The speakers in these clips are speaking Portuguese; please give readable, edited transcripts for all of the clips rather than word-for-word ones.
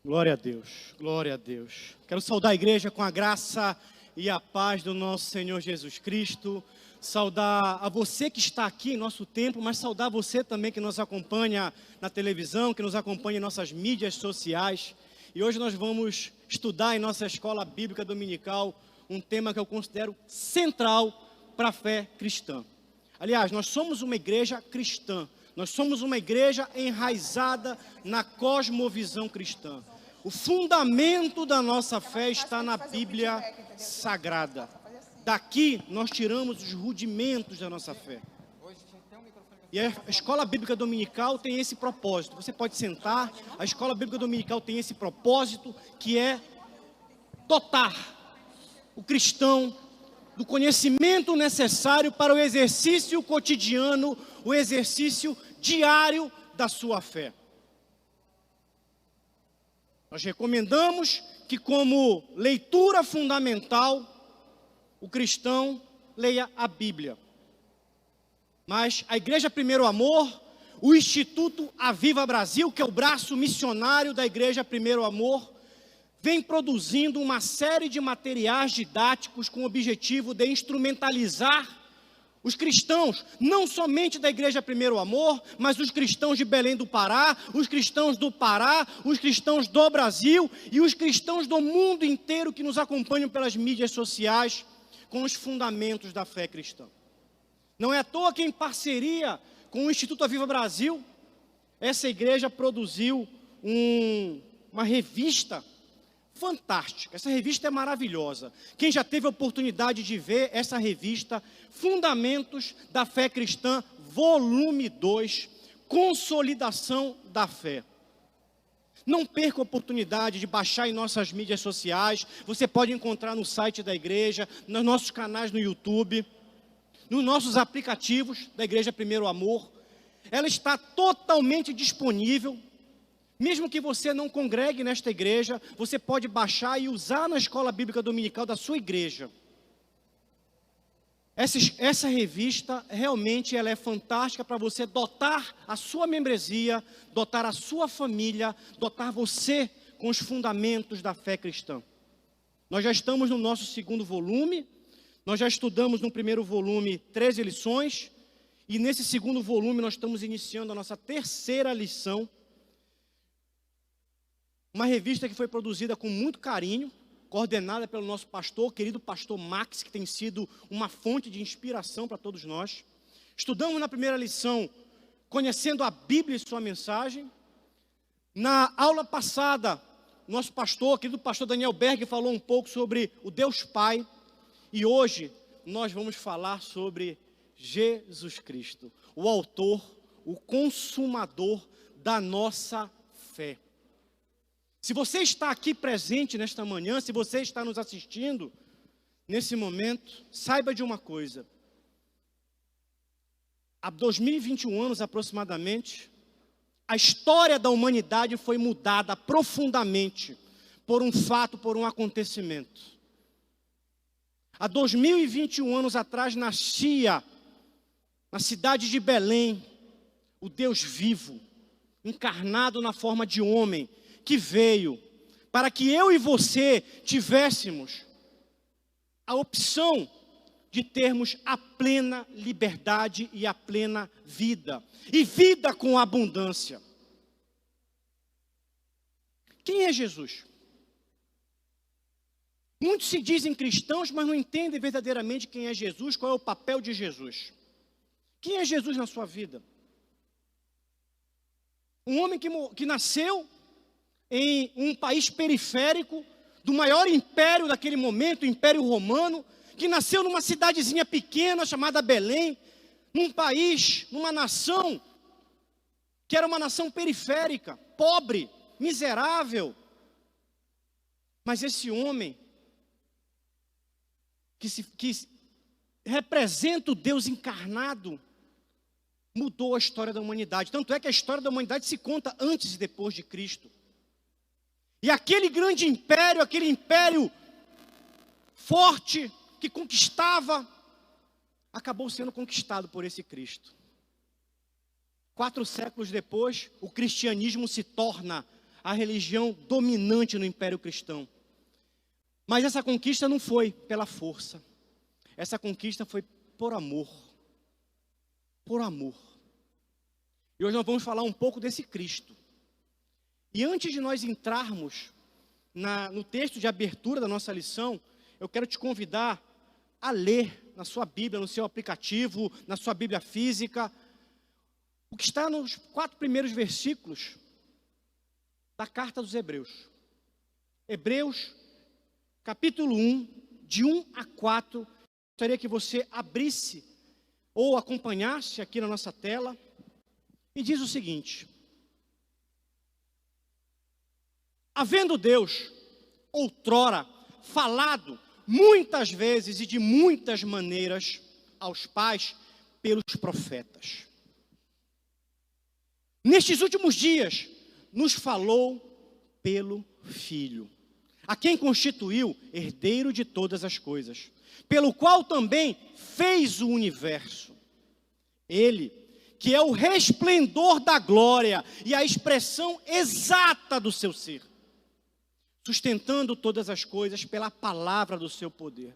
Glória a Deus, glória a Deus. Quero saudar a igreja com a graça e a paz do nosso Senhor Jesus Cristo. Saudar a você que está aqui em nosso templo, mas saudar você também que nos acompanha na televisão, que nos acompanha em nossas mídias sociais. E hoje nós vamos estudar em nossa escola bíblica dominical um tema que eu considero central para a fé cristã. Aliás, nós somos uma igreja cristã. Nós somos uma igreja enraizada na cosmovisão cristã. O fundamento da nossa fé está na Bíblia Sagrada. Daqui nós tiramos os rudimentos da nossa fé. E a escola bíblica dominical tem esse propósito. Você pode sentar, a escola bíblica dominical tem esse propósito, que é dotar o cristão do conhecimento necessário para o exercício cotidiano, o exercício diário da sua fé. Nós recomendamos que, como leitura fundamental, o cristão leia a Bíblia. Mas a Igreja Primeiro Amor, o Instituto Aviva Brasil, que é o braço missionário da Igreja Primeiro Amor, vem produzindo uma série de materiais didáticos com o objetivo de instrumentalizar os cristãos, não somente da Igreja Primeiro Amor, mas os cristãos de Belém do Pará, os cristãos do Pará, os cristãos do Brasil e os cristãos do mundo inteiro que nos acompanham pelas mídias sociais com os fundamentos da fé cristã. Não é à toa que, em parceria com o Instituto Aviva Brasil, essa igreja produziu uma revista fantástica. Essa revista é maravilhosa. Quem já teve a oportunidade de ver essa revista, Fundamentos da Fé Cristã, volume 2, Consolidação da Fé. Não perca a oportunidade de baixar em nossas mídias sociais. Você pode encontrar no site da igreja, nos nossos canais no YouTube, nos nossos aplicativos da Igreja Primeiro Amor. Ela está totalmente disponível. Mesmo que você não congregue nesta igreja, você pode baixar e usar na escola bíblica dominical da sua igreja. Essa revista, realmente, ela é fantástica para você dotar a sua membresia, dotar a sua família, dotar você com os fundamentos da fé cristã. Nós já estamos no nosso segundo volume, nós já estudamos no primeiro volume 13 lições, e nesse segundo volume nós estamos iniciando a nossa terceira lição. Uma revista que foi produzida com muito carinho, coordenada pelo nosso pastor, querido pastor Max, que tem sido uma fonte de inspiração para todos nós. Estudamos na primeira lição, conhecendo a Bíblia e sua mensagem. Na aula passada, nosso pastor, querido pastor Daniel Berg, falou um pouco sobre o Deus Pai. E hoje nós vamos falar sobre Jesus Cristo, o autor, o consumador da nossa fé. Se você está aqui presente nesta manhã, se você está nos assistindo nesse momento, saiba de uma coisa. Há 2021 anos aproximadamente, a história da humanidade foi mudada profundamente por um fato, por um acontecimento. Há 2021 anos atrás nascia na cidade de Belém o Deus vivo, encarnado na forma de homem, que veio para que eu e você tivéssemos a opção de termos a plena liberdade e a plena vida, e vida com abundância. Quem é Jesus? Muitos se dizem cristãos, mas não entendem verdadeiramente quem é Jesus, qual é o papel de Jesus. Quem é Jesus na sua vida? Um homem que nasceu em um país periférico do maior império daquele momento, o Império Romano, que nasceu numa cidadezinha pequena chamada Belém, num país, numa nação, que era uma nação periférica, pobre, miserável. Mas esse homem, que representa o Deus encarnado, mudou a história da humanidade. Tanto é que a história da humanidade se conta antes e depois de Cristo. E aquele grande império, aquele império forte, que conquistava, acabou sendo conquistado por esse Cristo. 4 séculos depois, o cristianismo se torna a religião dominante no Império Cristão. Mas essa conquista não foi pela força. Essa conquista foi por amor. Por amor. E hoje nós vamos falar um pouco desse Cristo. E antes de nós entrarmos no texto de abertura da nossa lição, eu quero te convidar a ler na sua Bíblia, no seu aplicativo, na sua Bíblia física, o que está nos 4 primeiros versículos da carta dos Hebreus. Hebreus, capítulo 1, de 1 a 4. Gostaria que você abrisse ou acompanhasse aqui na nossa tela. E diz o seguinte: havendo Deus, outrora, falado muitas vezes e de muitas maneiras aos pais pelos profetas, nestes últimos dias nos falou pelo Filho, a quem constituiu herdeiro de todas as coisas, pelo qual também fez o universo. Ele, que é o resplendor da glória e a expressão exata do seu ser, sustentando todas as coisas pela palavra do seu poder,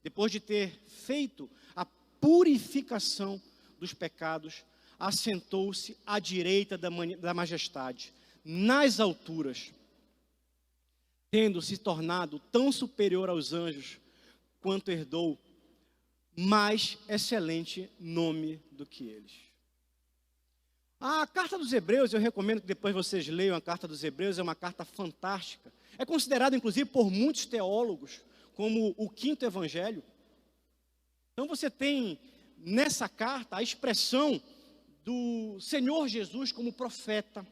depois de ter feito a purificação dos pecados, assentou-se à direita da majestade, nas alturas, tendo se tornado tão superior aos anjos, quanto herdou mais excelente nome do que eles. A carta dos Hebreus, eu recomendo que depois vocês leiam a carta dos Hebreus, é uma carta fantástica. É considerada, inclusive, por muitos teólogos, como o quinto evangelho. Então você tem nessa carta a expressão do Senhor Jesus como profeta,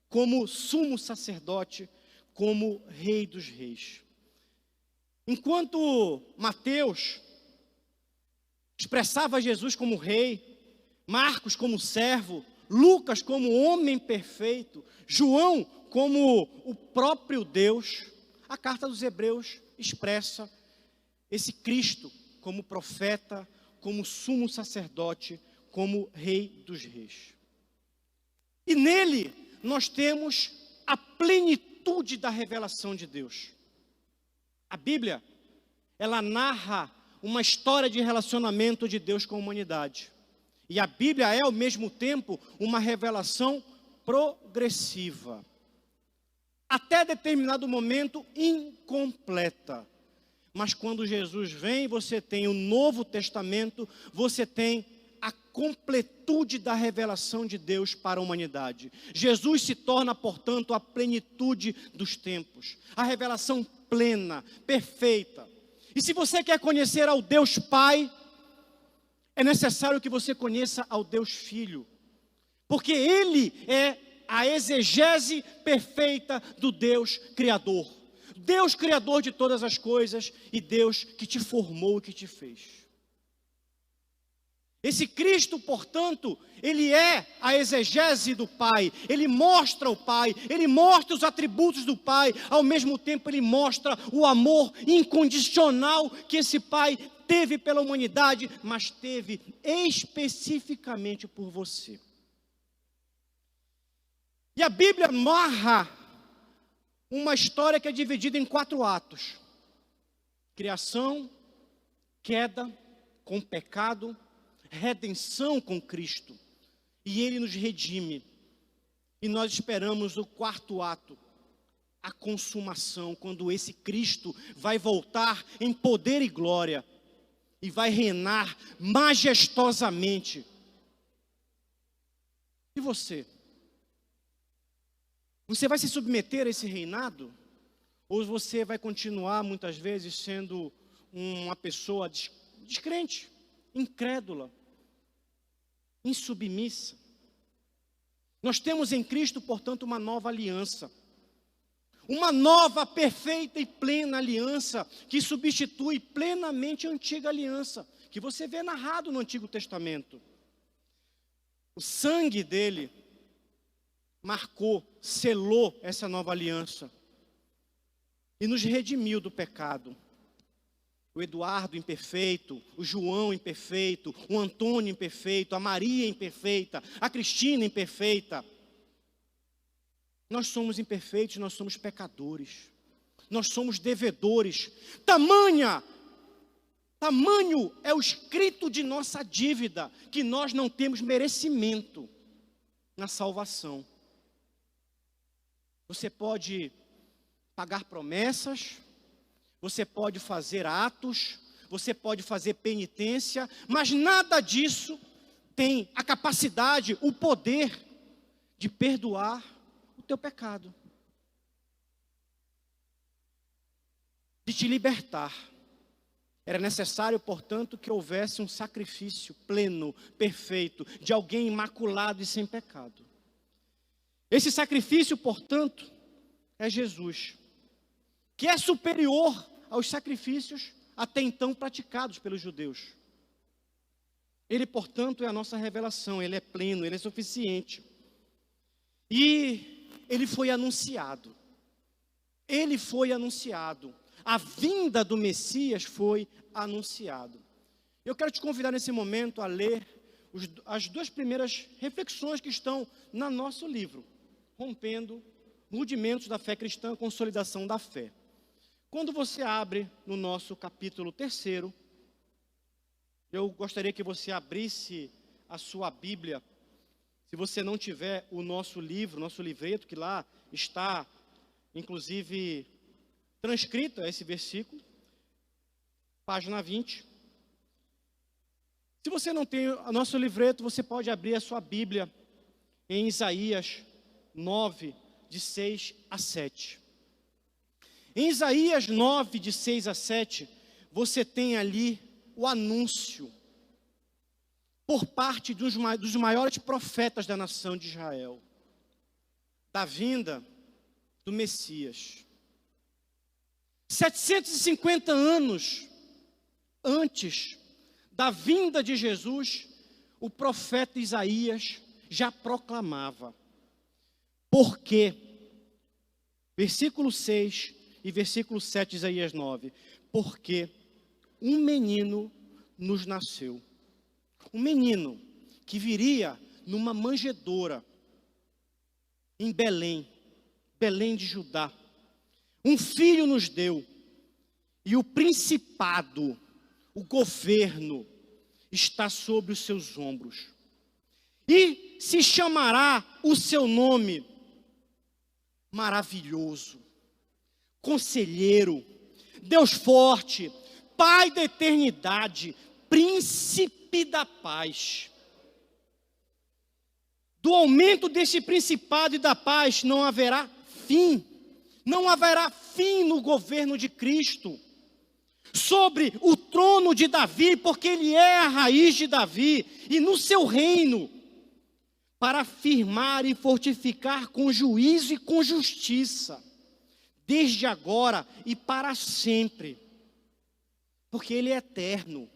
como sumo sacerdote, como rei dos reis. Enquanto Mateus expressava Jesus como rei, Marcos como servo, Lucas como homem perfeito, João como o próprio Deus, a carta dos Hebreus expressa esse Cristo como profeta, como sumo sacerdote, como rei dos reis. E nele nós temos a plenitude da revelação de Deus. A Bíblia, ela narra uma história de relacionamento de Deus com a humanidade. E a Bíblia é, ao mesmo tempo, uma revelação progressiva. Até determinado momento, incompleta. Mas quando Jesus vem, você tem o Novo Testamento, você tem a completude da revelação de Deus para a humanidade. Jesus se torna, portanto, a plenitude dos tempos. A revelação plena, perfeita. E se você quer conhecer ao Deus Pai, é necessário que você conheça ao Deus Filho, porque Ele é a exegese perfeita do Deus Criador. Deus Criador de todas as coisas e Deus que te formou e que te fez. Esse Cristo, portanto, Ele é a exegese do Pai. Ele mostra o Pai, Ele mostra os atributos do Pai. Ao mesmo tempo, Ele mostra o amor incondicional que esse Pai teve pela humanidade, mas teve especificamente por você. E a Bíblia narra uma história que é dividida em 4 atos: criação, queda com pecado, redenção com Cristo. E Ele nos redime. E nós esperamos o 4º ato, a consumação, quando esse Cristo vai voltar em poder e glória e vai reinar majestosamente. E você? Você vai se submeter a esse reinado? Ou você vai continuar, muitas vezes, sendo uma pessoa descrente, incrédula, insubmissa? Nós temos em Cristo, portanto, uma nova aliança. Uma nova, perfeita e plena aliança, que substitui plenamente a antiga aliança, que você vê narrado no Antigo Testamento. O sangue dele marcou, selou essa nova aliança e nos redimiu do pecado. O Eduardo imperfeito, o João imperfeito, o Antônio imperfeito, a Maria imperfeita, a Cristina imperfeita. Nós somos imperfeitos, nós somos pecadores. Nós somos devedores. Tamanho é o escrito de nossa dívida, que nós não temos merecimento na salvação. Você pode pagar promessas, você pode fazer atos, você pode fazer penitência, mas nada disso tem a capacidade, o poder de perdoar o teu pecado, de te libertar. Era necessário, portanto, que houvesse um sacrifício pleno, perfeito, de alguém imaculado e sem pecado. Esse sacrifício, portanto, é Jesus, que é superior aos sacrifícios até então praticados pelos judeus. Ele, portanto, é a nossa revelação, ele é pleno, ele é suficiente. E ele foi anunciado. Ele foi anunciado. A vinda do Messias foi anunciado. Eu quero te convidar nesse momento a ler as duas primeiras reflexões que estão no nosso livro, Rompendo Rudimentos da Fé Cristã, Consolidação da Fé. Quando você abre no nosso capítulo 3, eu gostaria que você abrisse a sua Bíblia. Se você não tiver o nosso livro, nosso livreto, que lá está, inclusive, transcrito esse versículo, página 20. Se você não tem o nosso livreto, você pode abrir a sua Bíblia em Isaías 9, de 6 a 7. Em Isaías 9, de 6 a 7, você tem ali o anúncio por parte dos maiores profetas da nação de Israel, da vinda do Messias. 750 anos antes da vinda de Jesus, o profeta Isaías já proclamava. Porque, versículo 6 e versículo 7 de Isaías 9, porque um menino nos nasceu. Um menino que viria numa manjedoura em Belém, Belém de Judá. Um filho nos deu, e o principado, o governo, está sobre os seus ombros. E se chamará o seu nome Maravilhoso, Conselheiro, Deus Forte, Pai da Eternidade, Príncipe da Paz. Do aumento desse principado e da paz não haverá fim. Não haverá fim no governo de Cristo. Sobre o trono de Davi, porque ele é a raiz de Davi, e no seu reino, para firmar e fortificar com juízo e com justiça, desde agora e para sempre. Porque ele é eterno.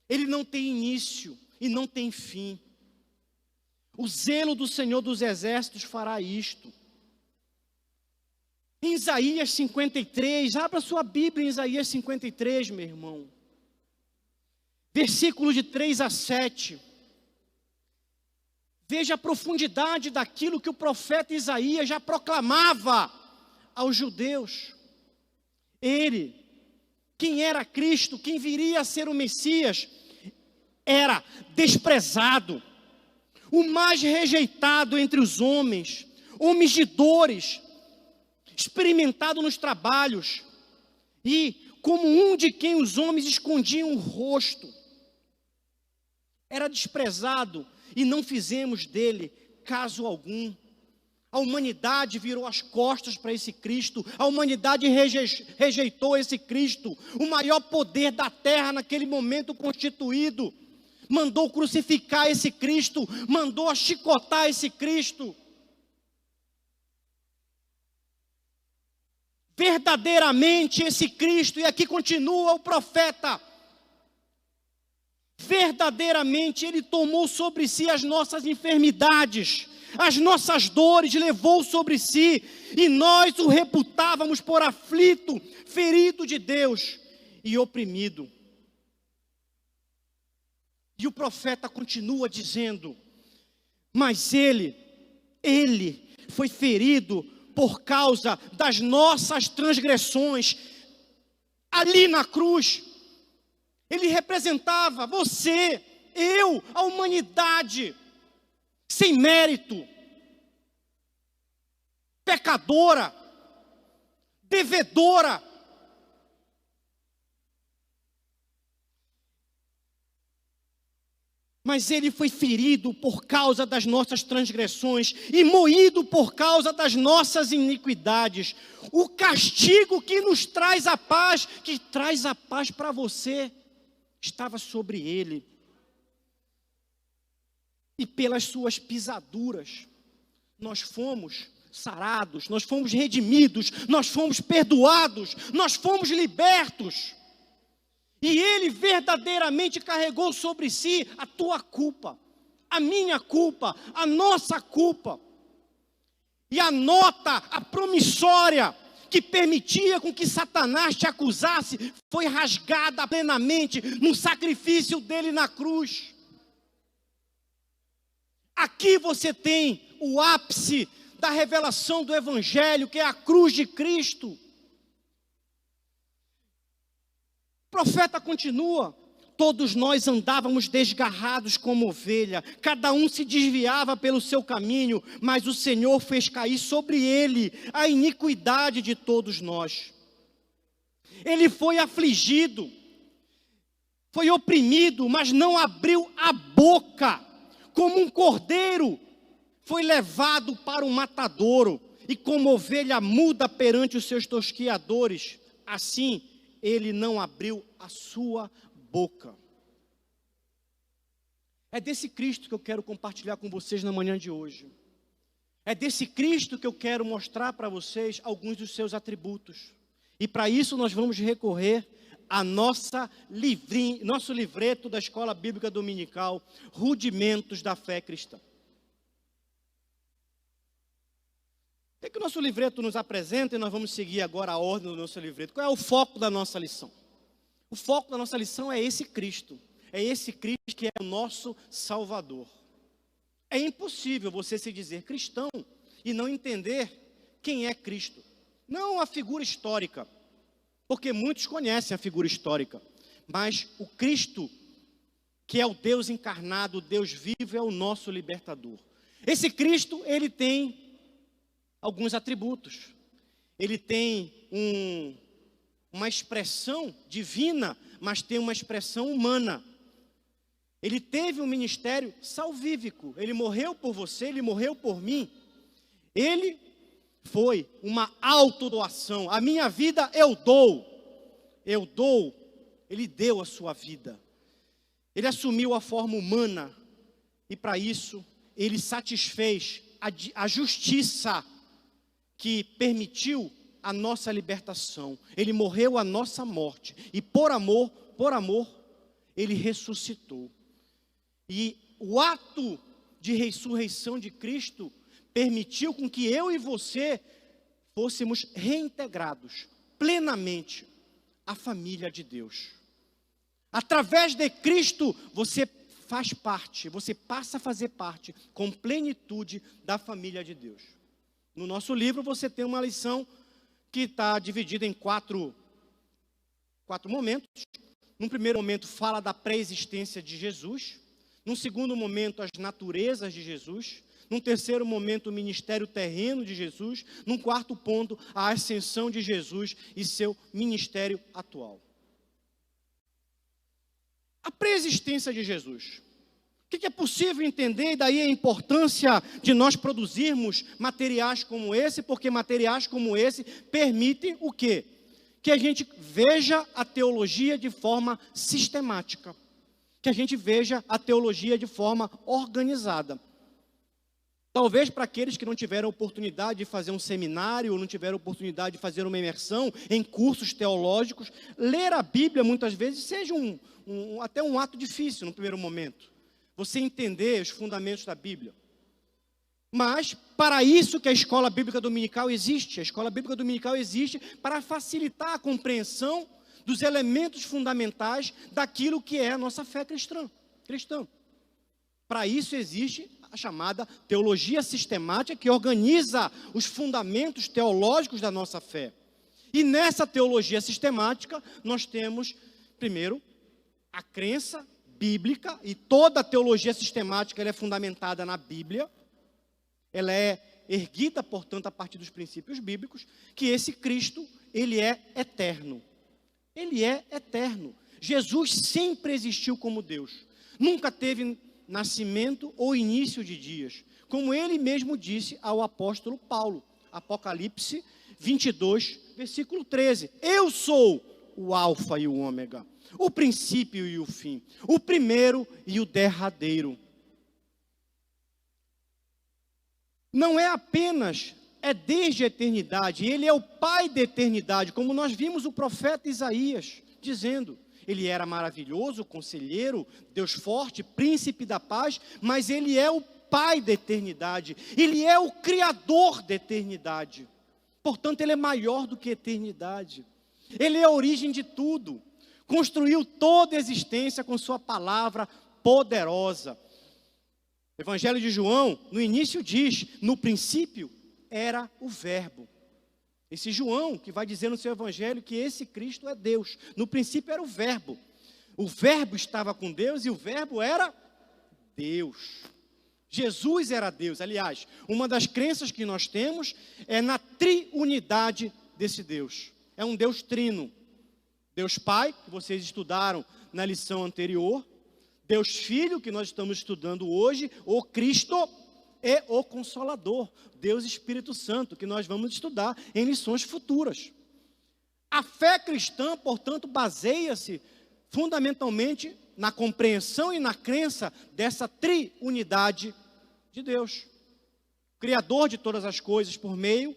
Ele não tem início e não tem fim. O zelo do Senhor dos Exércitos fará isto. Em Isaías 53, abra sua Bíblia em Isaías 53, meu irmão. Versículos de 3 a 7. Veja a profundidade daquilo que o profeta Isaías já proclamava aos judeus. Ele, quem era Cristo, quem viria a ser o Messias, era desprezado, o mais rejeitado entre os homens, homens de dores, experimentado nos trabalhos, e como um de quem os homens escondiam o rosto. Era desprezado e não fizemos dele caso algum. A humanidade virou as costas para esse Cristo, a humanidade rejeitou esse Cristo, o maior poder da terra naquele momento constituído, mandou crucificar esse Cristo, mandou achicotar esse Cristo. Verdadeiramente esse Cristo, e aqui continua o profeta, verdadeiramente ele tomou sobre si as nossas enfermidades, as nossas dores levou sobre si, e nós o reputávamos por aflito, ferido de Deus e oprimido. E o profeta continua dizendo, mas ele foi ferido por causa das nossas transgressões. Ali na cruz, ele representava você, eu, a humanidade, sem mérito, pecadora, devedora. Mas ele foi ferido por causa das nossas transgressões e moído por causa das nossas iniquidades. O castigo que nos traz a paz, que traz a paz para você, estava sobre ele. E pelas suas pisaduras, nós fomos sarados, nós fomos redimidos, nós fomos perdoados, nós fomos libertos. E ele verdadeiramente carregou sobre si a tua culpa, a minha culpa, a nossa culpa. E a nota, a promissória, que permitia com que Satanás te acusasse, foi rasgada plenamente no sacrifício dele na cruz. Aqui você tem o ápice da revelação do Evangelho, que é a cruz de Cristo. O profeta continua: todos nós andávamos desgarrados como ovelha, cada um se desviava pelo seu caminho, mas o Senhor fez cair sobre ele a iniquidade de todos nós. Ele foi afligido, foi oprimido, mas não abriu a boca. Como um cordeiro, foi levado para o matadouro, e como ovelha muda perante os seus tosquiadores, assim ele não abriu a sua boca. É desse Cristo que eu quero compartilhar com vocês na manhã de hoje. É desse Cristo que eu quero mostrar para vocês alguns dos seus atributos. E para isso nós vamos recorrer a nosso livreto da Escola Bíblica Dominical, Rudimentos da Fé Cristã. O que o nosso livreto nos apresenta, e nós vamos seguir agora a ordem do nosso livreto. Qual é o foco da nossa lição? O foco da nossa lição é esse Cristo. É esse Cristo que é o nosso Salvador. É impossível você se dizer cristão e não entender quem é Cristo. Não a figura histórica, porque muitos conhecem a figura histórica, mas o Cristo, que é o Deus encarnado, o Deus vivo, é o nosso libertador. Esse Cristo, ele tem alguns atributos. Ele tem uma expressão divina, mas tem uma expressão humana. Ele teve um ministério salvífico. Ele morreu por você, ele morreu por mim. Ele foi uma autodoação. A minha vida eu dou. Eu dou. Ele deu a sua vida. Ele assumiu a forma humana. E para isso, ele satisfez a justiça que permitiu a nossa libertação. Ele morreu a nossa morte. E por amor, ele ressuscitou. E o ato de ressurreição de Cristo permitiu com que eu e você fôssemos reintegrados plenamente à família de Deus. Através de Cristo, você faz parte, você passa a fazer parte com plenitude da família de Deus. No nosso livro você tem uma lição que está dividida em quatro momentos. Num primeiro momento fala da pré-existência de Jesus. Num segundo momento, as naturezas de Jesus. Num terceiro momento, o ministério terreno de Jesus. Num quarto ponto, a ascensão de Jesus e seu ministério atual. A pré-existência de Jesus. O que é possível entender, e daí a importância de nós produzirmos materiais como esse, porque materiais como esse permitem o quê? Que a gente veja a teologia de forma sistemática, que a gente veja a teologia de forma organizada. Talvez para aqueles que não tiveram oportunidade de fazer um seminário, ou não tiveram oportunidade de fazer uma imersão em cursos teológicos, ler a Bíblia muitas vezes seja até um ato difícil no primeiro momento. Você entender os fundamentos da Bíblia. Mas, para isso que a Escola Bíblica Dominical existe. A Escola Bíblica Dominical existe para facilitar a compreensão dos elementos fundamentais daquilo que é a nossa fé cristã. Para isso existe a chamada teologia sistemática, que organiza os fundamentos teológicos da nossa fé. E nessa teologia sistemática, nós temos, primeiro, a crença bíblica, e toda a teologia sistemática ela é fundamentada na Bíblia. Ela é erguida, portanto, a partir dos princípios bíblicos, que esse Cristo, ele é eterno. Ele é eterno. Jesus sempre existiu como Deus. Nunca teve nascimento ou início de dias. Como ele mesmo disse ao apóstolo Paulo, Apocalipse 22, versículo 13. Eu sou o alfa e o ômega, o princípio e o fim, o primeiro e o derradeiro. Não é apenas, é desde a eternidade, ele é o Pai da eternidade, como nós vimos o profeta Isaías dizendo. Ele era maravilhoso, conselheiro, Deus forte, príncipe da paz, mas ele é o Pai da eternidade, ele é o Criador da eternidade. Portanto, ele é maior do que a eternidade. Ele é a origem de tudo. Construiu toda a existência com sua palavra poderosa. O Evangelho de João, no início diz, no princípio era o Verbo. Esse João que vai dizer no seu Evangelho que esse Cristo é Deus. No princípio era o Verbo. O Verbo estava com Deus e o Verbo era Deus. Jesus era Deus. Aliás, uma das crenças que nós temos é na triunidade desse Deus. É um Deus trino. Deus Pai, que vocês estudaram na lição anterior. Deus Filho, que nós estamos estudando hoje. O Cristo e o Consolador. Deus Espírito Santo, que nós vamos estudar em lições futuras. A fé cristã, portanto, baseia-se fundamentalmente na compreensão e na crença dessa triunidade de Deus, Criador de todas as coisas, por meio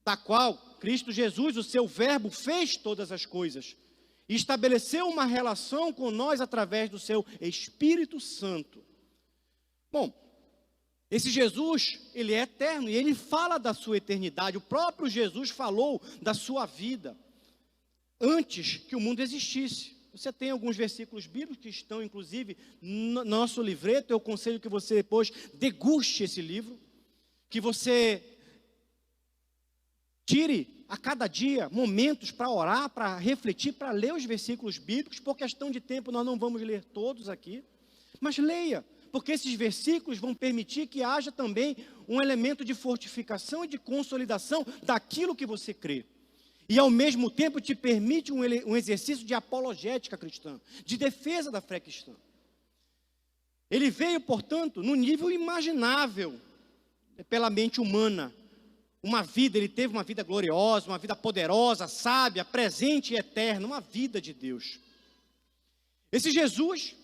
da qual Cristo Jesus, o seu Verbo, fez todas as coisas e estabeleceu uma relação com nós através do seu Espírito Santo. Bom, esse Jesus, ele é eterno e ele fala da sua eternidade. O próprio Jesus falou da sua vida antes que o mundo existisse. Você tem alguns versículos bíblicos que estão, inclusive, no nosso livreto. Eu aconselho que você depois deguste esse livro, que você tire a cada dia momentos para orar, para refletir, para ler os versículos bíblicos. Por questão de tempo, nós não vamos ler todos aqui, mas leia, porque esses versículos vão permitir que haja também um elemento de fortificação e de consolidação daquilo que você crê. E ao mesmo tempo te permite um exercício de apologética cristã, de defesa da fé cristã. Ele veio, portanto, no nível imaginável pela mente humana. Ele teve uma vida gloriosa, uma vida poderosa, sábia, presente e eterna, uma vida de Deus. Esse Jesus,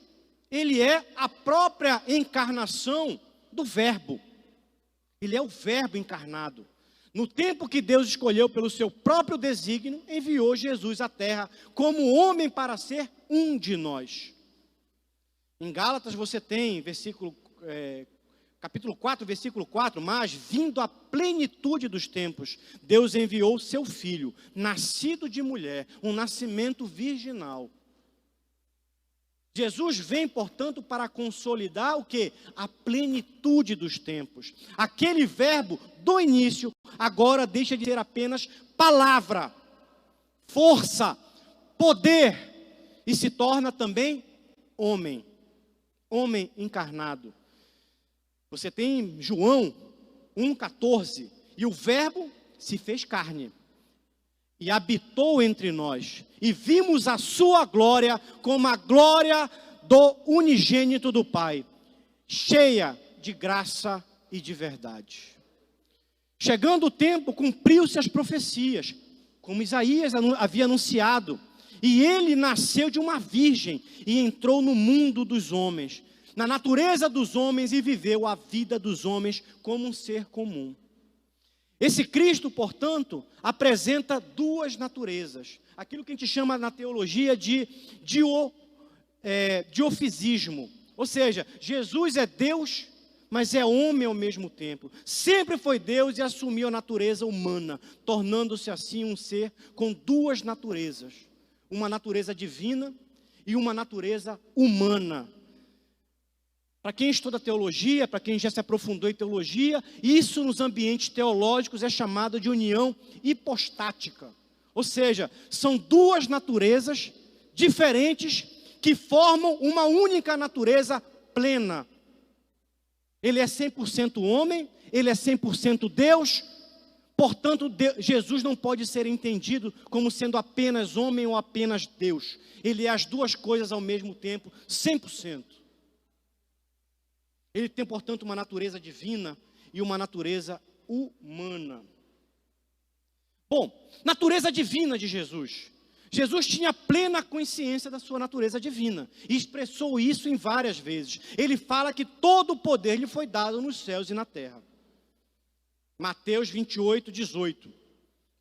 ele é a própria encarnação do Verbo. Ele é o Verbo encarnado. No tempo que Deus escolheu pelo seu próprio desígnio, enviou Jesus à terra como homem para ser um de nós. Em Gálatas você tem capítulo 4, versículo 4, mas vindo à plenitude dos tempos, Deus enviou seu Filho, nascido de mulher, um nascimento virginal. Jesus vem, portanto, para consolidar o quê? A plenitude dos tempos. Aquele verbo do início, agora deixa de ser apenas palavra, força, poder, e se torna também homem encarnado. Você tem João 1,14, e o verbo se fez carne e habitou entre nós, e vimos a sua glória como a glória do unigênito do Pai, cheia de graça e de verdade. Chegando o tempo, cumpriu-se as profecias, como Isaías havia anunciado, e ele nasceu de uma virgem e entrou no mundo dos homens, na natureza dos homens, e viveu a vida dos homens como um ser comum. Esse Cristo, portanto, apresenta duas naturezas. Aquilo que a gente chama na teologia de diofisismo. Ou seja, Jesus é Deus, mas é homem ao mesmo tempo. Sempre foi Deus e assumiu a natureza humana, tornando-se assim um ser com duas naturezas. Uma natureza divina e uma natureza humana. Para quem estuda teologia, para quem já se aprofundou em teologia, isso nos ambientes teológicos é chamado de união hipostática. Ou seja, são duas naturezas diferentes que formam uma única natureza plena. Ele é 100% homem, ele é 100% Deus, portanto, Jesus não pode ser entendido como sendo apenas homem ou apenas Deus. Ele é as duas coisas ao mesmo tempo, 100%. Ele tem, portanto, uma natureza divina e uma natureza humana. Bom, natureza divina de Jesus. Jesus tinha plena consciência da sua natureza divina e expressou isso em várias vezes. Ele fala que todo o poder lhe foi dado nos céus e na terra. Mateus 28, 18.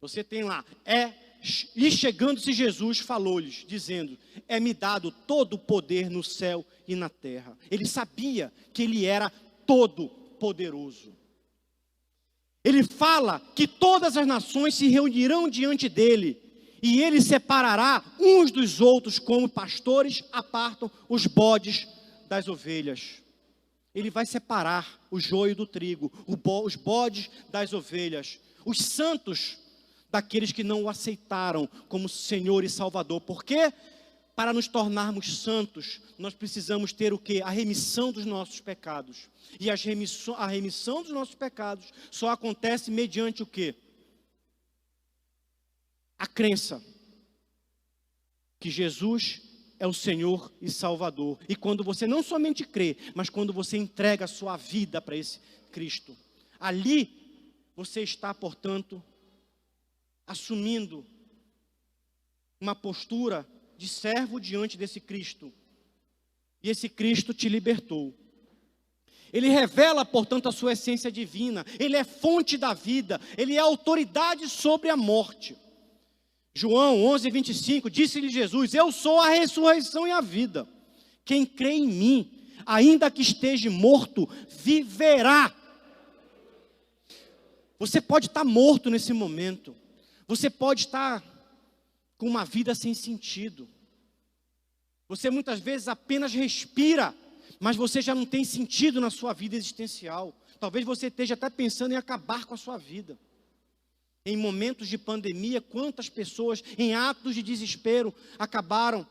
Você tem lá, e chegando-se Jesus falou-lhes, dizendo, é-me dado todo o poder no céu e na terra. Ele sabia que ele era todo poderoso. Ele fala que todas as nações se reunirão diante dele, e ele separará uns dos outros, como pastores apartam os bodes das ovelhas. Ele vai separar o joio do trigo, os bodes das ovelhas, os santos daqueles que não o aceitaram como Senhor e Salvador. Por quê? Para nos tornarmos santos, nós precisamos ter o quê? A remissão dos nossos pecados. E a remissão dos nossos pecados só acontece mediante o quê? A crença que Jesus é o Senhor e Salvador. E quando você não somente crê, mas quando você entrega a sua vida para esse Cristo, ali você está, portanto, assumindo uma postura de servo diante desse Cristo. E esse Cristo te libertou. Ele revela, portanto, a sua essência divina. Ele é fonte da vida. Ele é autoridade sobre a morte. João 11, 25, disse-lhe Jesus, eu sou a ressurreição e a vida. Quem crê em mim, ainda que esteja morto, viverá. Você pode estar morto nesse momento. Você pode estar com uma vida sem sentido. Você muitas vezes apenas respira, mas você já não tem sentido na sua vida existencial. Talvez você esteja até pensando em acabar com a sua vida. Em momentos de pandemia, quantas pessoas em atos de desespero acabaram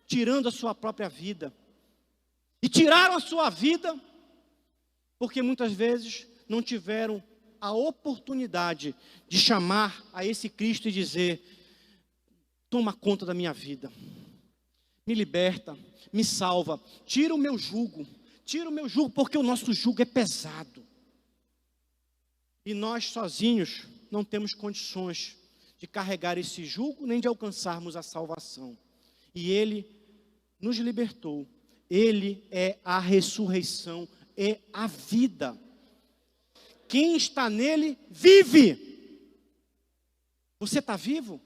tirando a sua própria vida. E tiraram a sua vida porque muitas vezes não tiveram a oportunidade de chamar a esse Cristo e dizer, toma conta da minha vida, me liberta, me salva, tira o meu jugo, porque o nosso jugo é pesado. E nós sozinhos não temos condições de carregar esse jugo, nem de alcançarmos a salvação. E Ele nos libertou, Ele é a ressurreição, é a vida. Quem está nele, vive. Você está vivo?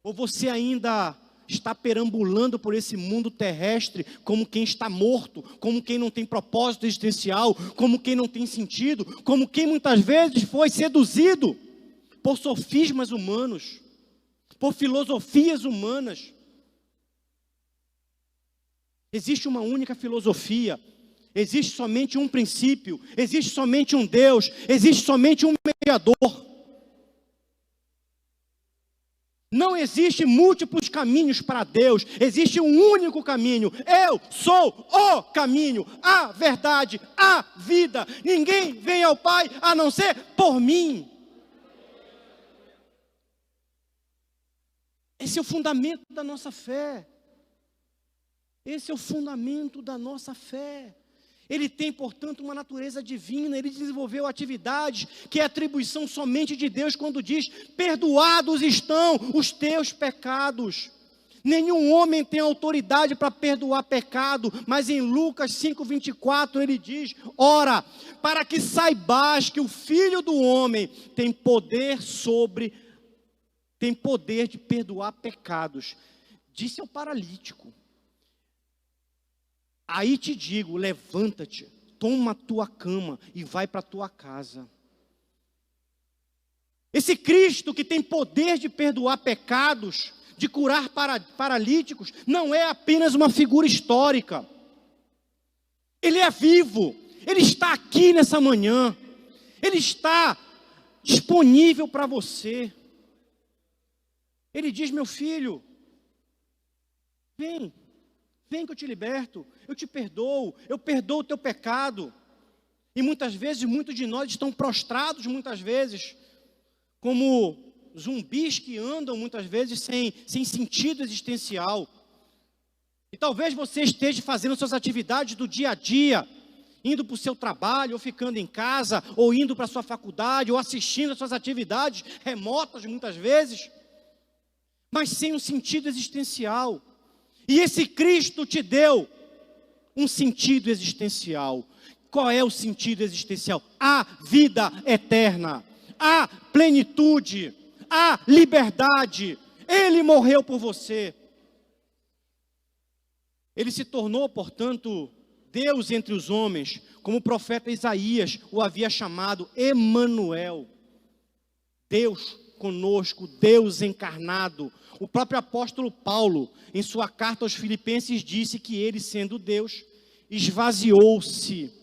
Ou você ainda está perambulando por esse mundo terrestre como quem está morto, como quem não tem propósito existencial, como quem não tem sentido, como quem muitas vezes foi seduzido por sofismas humanos, por filosofias humanas. Existe uma única filosofia, existe somente um princípio, existe somente um Deus, existe somente um mediador. Não existe múltiplos caminhos para Deus, existe um único caminho. Eu sou o caminho, a verdade, a vida. Ninguém vem ao Pai a não ser por mim. Esse é o fundamento da nossa fé. Esse é o fundamento da nossa fé. Ele tem, portanto, uma natureza divina. Ele desenvolveu atividades que é atribuição somente de Deus quando diz, perdoados estão os teus pecados. Nenhum homem tem autoridade para perdoar pecado, mas em Lucas 5:24 ele diz, ora, para que saibas que o Filho do Homem tem poder de perdoar pecados. Disse ao paralítico, aí te digo, levanta-te, toma a tua cama e vai para a tua casa. Esse Cristo que tem poder de perdoar pecados, de curar paralíticos, não é apenas uma figura histórica. Ele é vivo, Ele está aqui nessa manhã, Ele está disponível para você. Ele diz: meu filho, vem que eu te liberto, eu te perdoo, eu perdoo o teu pecado. E muitas vezes, muitos de nós estão prostrados, muitas vezes, como zumbis que andam, muitas vezes, sem sentido existencial. E talvez você esteja fazendo suas atividades do dia a dia, indo para o seu trabalho, ou ficando em casa, ou indo para a sua faculdade, ou assistindo às suas atividades remotas, muitas vezes, mas sem um sentido existencial. E esse Cristo te deu um sentido existencial. Qual é o sentido existencial? A vida eterna, a plenitude, a liberdade. Ele morreu por você. Ele se tornou, portanto, Deus entre os homens, como o profeta Isaías o havia chamado, Emanuel. Deus conosco, Deus encarnado. O próprio apóstolo Paulo, em sua carta aos Filipenses, disse que ele, sendo Deus, esvaziou-se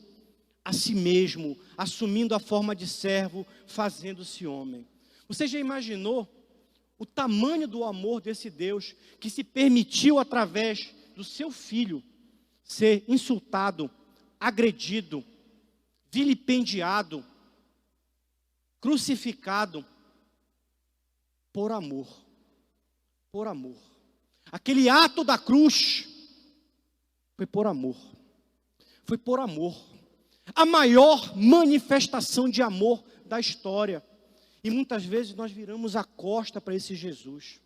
a si mesmo, assumindo a forma de servo, fazendo-se homem. Você já imaginou o tamanho do amor desse Deus, que se permitiu, através do seu filho, ser insultado, agredido, vilipendiado, crucificado, por amor. Por amor. Aquele ato da cruz foi por amor. Foi por amor. A maior manifestação de amor da história. E muitas vezes nós viramos a costa para esse Jesus.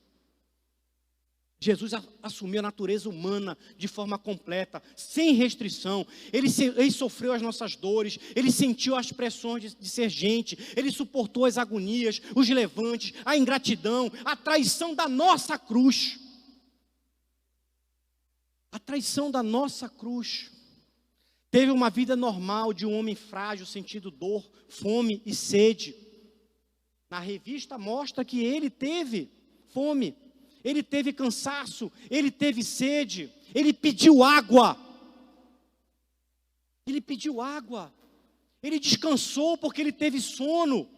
Jesus assumiu a natureza humana de forma completa, sem restrição. Ele sofreu as nossas dores, ele sentiu as pressões de ser gente, ele suportou as agonias, os levantes, a ingratidão, a traição da nossa cruz. A traição da nossa cruz. Teve uma vida normal de um homem frágil, sentindo dor, fome e sede. Na revista mostra que ele teve fome. Ele teve cansaço, ele teve sede, ele pediu água. Ele pediu água. Ele descansou porque ele teve sono.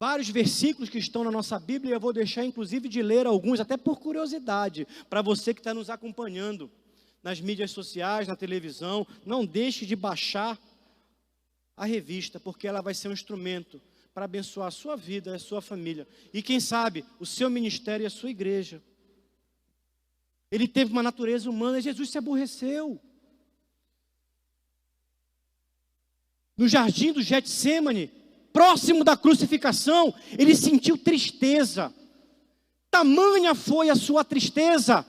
Vários versículos que estão na nossa Bíblia, eu vou deixar inclusive de ler alguns, até por curiosidade, para você que está nos acompanhando nas mídias sociais, na televisão. Não deixe de baixar a revista, porque ela vai ser um instrumento para abençoar a sua vida e a sua família. E quem sabe, o seu ministério e a sua igreja. Ele teve uma natureza humana e Jesus se aborreceu. No jardim do Getsêmani, próximo da crucificação, ele sentiu tristeza. Tamanha foi a sua tristeza,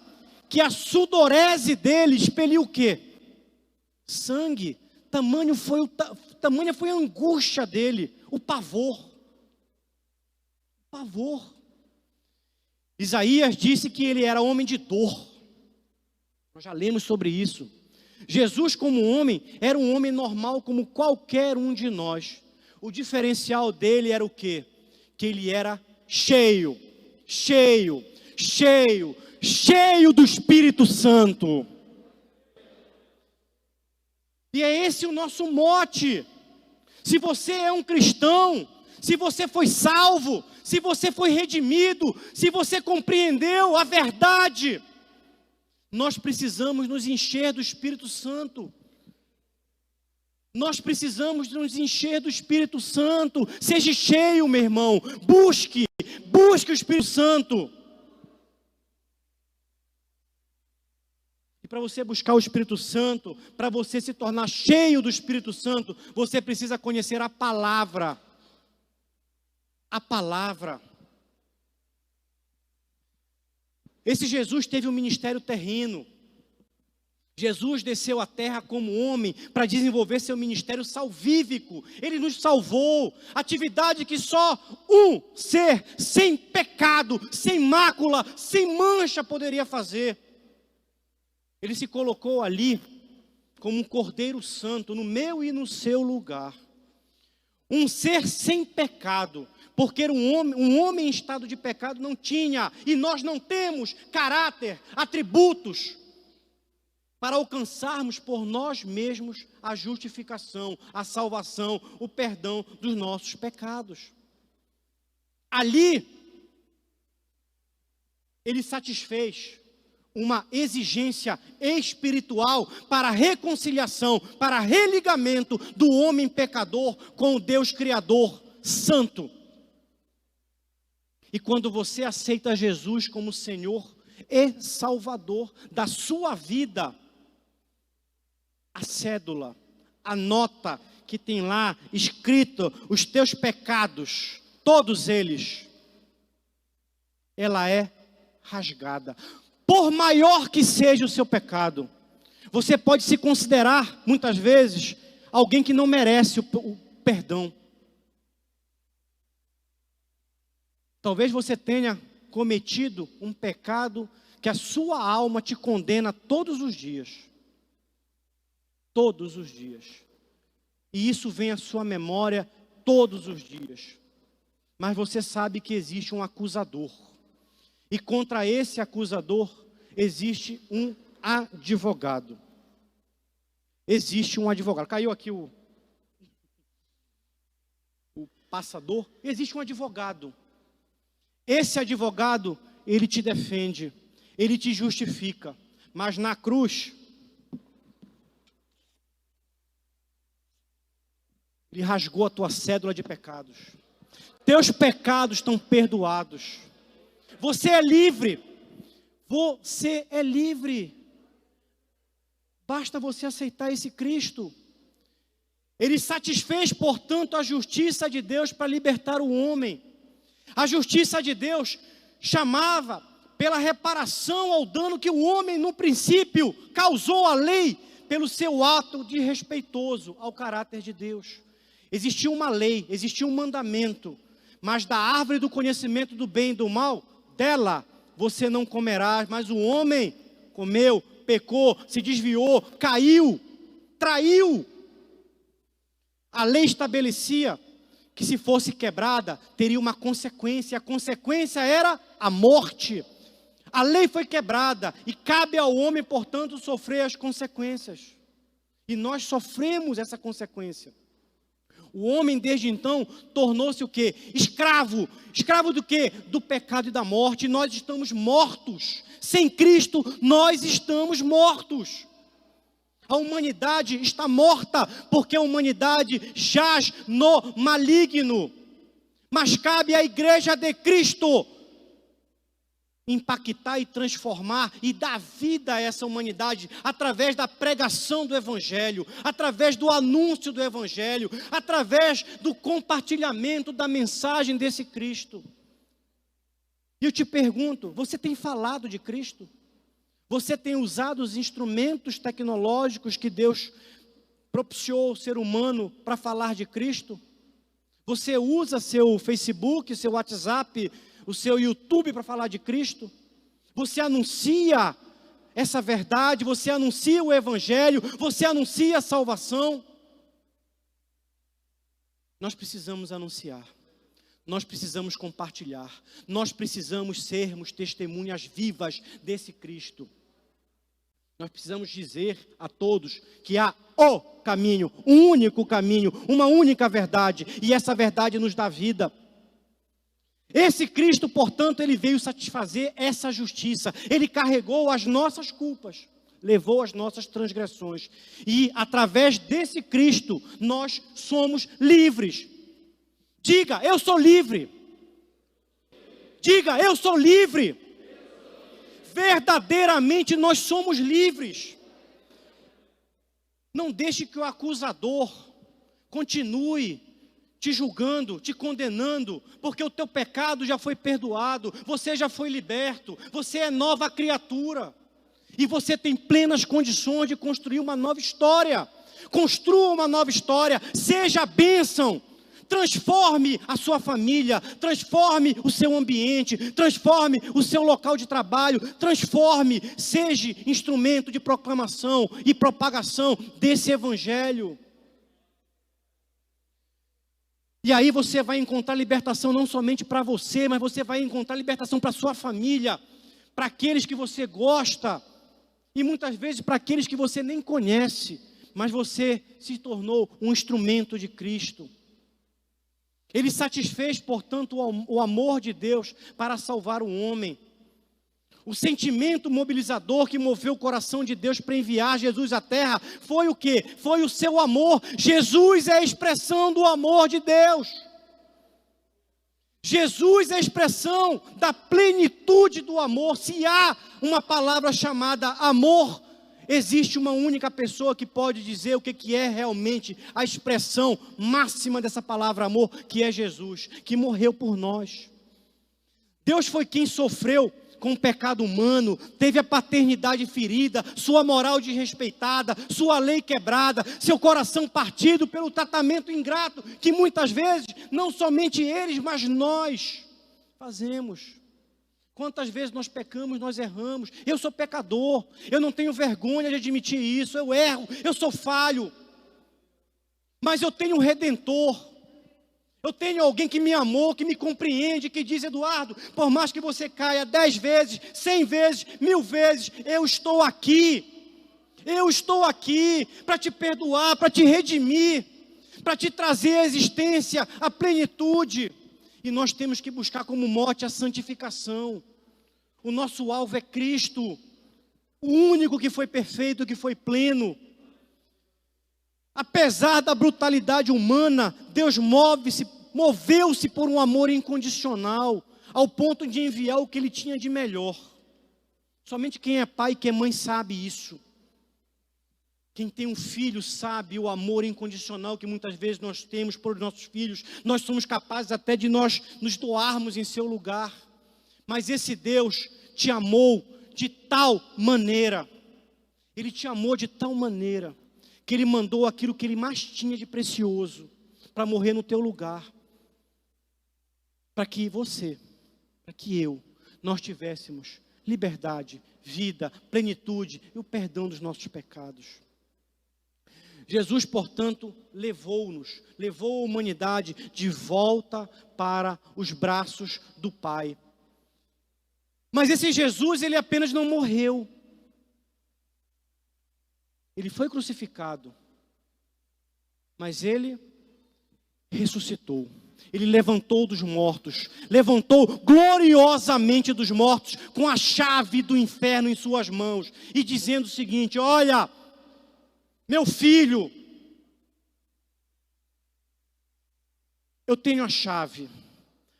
que a sudorese dele expeliu o quê? Sangue. Tamanha foi a angústia dele, o pavor. Pavor. Isaías disse que ele era homem de dor. Nós já lemos sobre isso. Jesus, como homem, era um homem normal como qualquer um de nós. O diferencial dele era o quê? Que ele era cheio do Espírito Santo. E é esse o nosso mote. Se você é um cristão, se você foi salvo, se você foi redimido, se você compreendeu a verdade, nós precisamos nos encher do Espírito Santo. Nós precisamos nos encher do Espírito Santo. Seja cheio, meu irmão. Busque o Espírito Santo. E para você buscar o Espírito Santo, para você se tornar cheio do Espírito Santo, você precisa conhecer a palavra. A palavra. Esse Jesus teve um ministério terreno. Jesus desceu à terra como homem para desenvolver seu ministério salvífico. Ele nos salvou. Atividade que só um ser sem pecado, sem mácula, sem mancha poderia fazer. Ele se colocou ali como um cordeiro santo no meu e no seu lugar. um ser sem pecado, porque um homem em estado de pecado não tinha, e nós não temos caráter, atributos, para alcançarmos por nós mesmos a justificação, a salvação, o perdão dos nossos pecados. Ali, ele satisfez uma exigência espiritual para reconciliação, para religamento do homem pecador com o Deus Criador Santo. E quando você aceita Jesus como Senhor e Salvador da sua vida, a cédula, a nota que tem lá escrito os teus pecados, todos eles, ela é rasgada. Por maior que seja o seu pecado, você pode se considerar, muitas vezes, alguém que não merece o perdão. Talvez você tenha cometido um pecado que a sua alma te condena todos os dias. Todos os dias. E isso vem à sua memória todos os dias. Mas você sabe que existe um acusador. E contra esse acusador existe um advogado. Existe um advogado. Caiu aqui o passador. Existe um advogado. Esse advogado, ele te defende, ele te justifica. Mas na cruz, ele rasgou a tua cédula de pecados. Teus pecados estão perdoados. Você é livre. Você é livre. Basta você aceitar esse Cristo. Ele satisfez, portanto, a justiça de Deus para libertar o homem. A justiça de Deus chamava pela reparação ao dano que o homem, no princípio, causou à lei pelo seu ato desrespeitoso ao caráter de Deus. Existia uma lei, existia um mandamento, mas da árvore do conhecimento do bem e do mal, dela você não comerás. Mas o homem comeu, pecou, se desviou, caiu, traiu. A lei estabelecia que se fosse quebrada, teria uma consequência. A consequência era a morte. A lei foi quebrada e cabe ao homem, portanto, sofrer as consequências. E nós sofremos essa consequência. O homem, desde então, tornou-se o quê? Escravo. Escravo do quê? Do pecado e da morte. E nós estamos mortos. Sem Cristo, nós estamos mortos. A humanidade está morta, porque a humanidade jaz no maligno. Mas cabe à igreja de Cristo impactar e transformar e dar vida a essa humanidade através da pregação do Evangelho, através do anúncio do Evangelho, através do compartilhamento da mensagem desse Cristo. E eu te pergunto, você tem falado de Cristo? Você tem usado os instrumentos tecnológicos que Deus propiciou ao ser humano para falar de Cristo? Você usa seu Facebook, seu WhatsApp, o seu YouTube para falar de Cristo? Você anuncia essa verdade, você anuncia o Evangelho, você anuncia a salvação? Nós precisamos anunciar. Nós precisamos compartilhar, nós precisamos sermos testemunhas vivas desse Cristo. Nós precisamos dizer a todos que há o caminho, um único caminho, uma única verdade, e essa verdade nos dá vida. Esse Cristo, portanto, ele veio satisfazer essa justiça, ele carregou as nossas culpas, levou as nossas transgressões, e através desse Cristo nós somos livres. Diga, eu sou livre. Diga, eu sou livre. Verdadeiramente nós somos livres. Não deixe que o acusador continue te julgando, te condenando, porque o teu pecado já foi perdoado, você já foi liberto, você é nova criatura. E você tem plenas condições de construir uma nova história. Construa uma nova história, seja a bênção. Transforme a sua família, transforme o seu ambiente, transforme o seu local de trabalho, transforme, seja instrumento de proclamação e propagação desse Evangelho. E aí você vai encontrar libertação não somente para você, mas você vai encontrar libertação para sua família, para aqueles que você gosta, e muitas vezes para aqueles que você nem conhece, mas você se tornou um instrumento de Cristo. Ele satisfez, portanto, o amor de Deus para salvar o homem. O sentimento mobilizador que moveu o coração de Deus para enviar Jesus à terra foi o quê? Foi o seu amor. Jesus é a expressão do amor de Deus. Jesus é a expressão da plenitude do amor. Se há uma palavra chamada amor, existe uma única pessoa que pode dizer o que é realmente a expressão máxima dessa palavra amor, que é Jesus, que morreu por nós. Deus foi quem sofreu com o pecado humano, teve a paternidade ferida, sua moral desrespeitada, sua lei quebrada, seu coração partido pelo tratamento ingrato, que muitas vezes, não somente eles, mas nós fazemos. Quantas vezes nós pecamos, nós erramos. Eu sou pecador, eu não tenho vergonha de admitir isso, eu erro, eu sou falho, mas eu tenho um Redentor. Eu tenho alguém que me amou, que me compreende, que diz: Eduardo, por mais que você caia 10 vezes, 100 vezes, 1000 vezes, eu estou aqui para te perdoar, para te redimir, para te trazer à existência, à plenitude. E nós temos que buscar como mote a santificação. O nosso alvo é Cristo, o único que foi perfeito, que foi pleno. Apesar da brutalidade humana, Deus moveu-se por um amor incondicional, ao ponto de enviar o que Ele tinha de melhor. Somente quem é pai e quem é mãe sabe isso. Quem tem um filho sabe o amor incondicional que muitas vezes nós temos por nossos filhos. Nós somos capazes até de nós nos doarmos em seu lugar. Mas esse Deus te amou de tal maneira, Ele te amou de tal maneira, que Ele mandou aquilo que Ele mais tinha de precioso para morrer no teu lugar, para que você, para que eu, nós tivéssemos liberdade, vida, plenitude e o perdão dos nossos pecados. Jesus, portanto, levou a humanidade de volta para os braços do Pai. Mas esse Jesus, Ele apenas não morreu. Ele foi crucificado, mas Ele ressuscitou. Ele levantou dos mortos, levantou gloriosamente dos mortos, com a chave do inferno em suas mãos, e dizendo o seguinte: olha, meu filho, eu tenho a chave.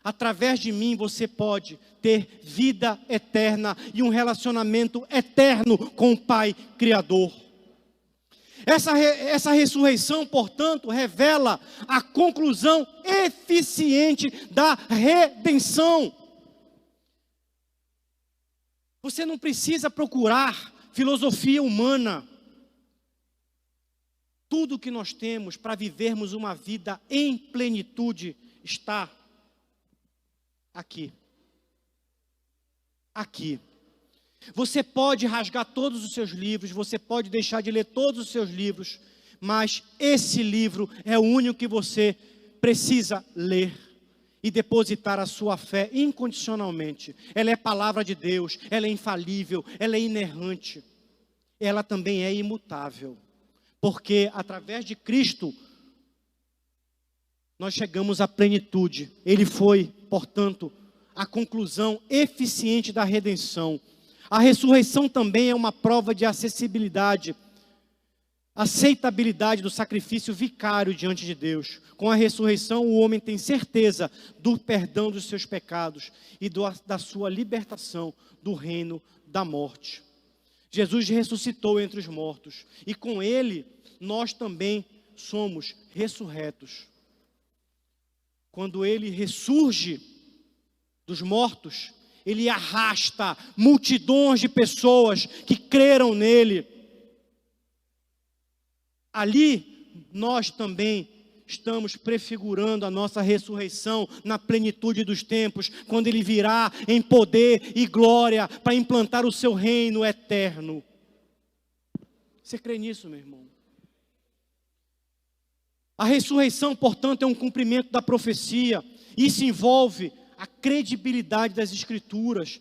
Através de mim você pode ter vida eterna e um relacionamento eterno com o Pai Criador. Essa ressurreição, portanto, revela a conclusão eficiente da redenção. Você não precisa procurar filosofia humana. Tudo que nós temos para vivermos uma vida em plenitude está aqui. Aqui. Você pode rasgar todos os seus livros, você pode deixar de ler todos os seus livros, mas esse livro é o único que você precisa ler e depositar a sua fé incondicionalmente. Ela é palavra de Deus, ela é infalível, ela é inerrante, ela também é imutável, porque através de Cristo nós chegamos à plenitude. Ele foi, portanto, a conclusão eficiente da redenção. A ressurreição também é uma prova de acessibilidade, aceitabilidade do sacrifício vicário diante de Deus. Com a ressurreição, o homem tem certeza do perdão dos seus pecados e da sua libertação do reino da morte. Jesus ressuscitou entre os mortos e com Ele nós também somos ressurretos. Quando Ele ressurge dos mortos, Ele arrasta multidões de pessoas que creram nele. Ali, nós também estamos prefigurando a nossa ressurreição na plenitude dos tempos, quando Ele virá em poder e glória para implantar o seu reino eterno. Você crê nisso, meu irmão? A ressurreição, portanto, é um cumprimento da profecia. Isso envolve a credibilidade das Escrituras,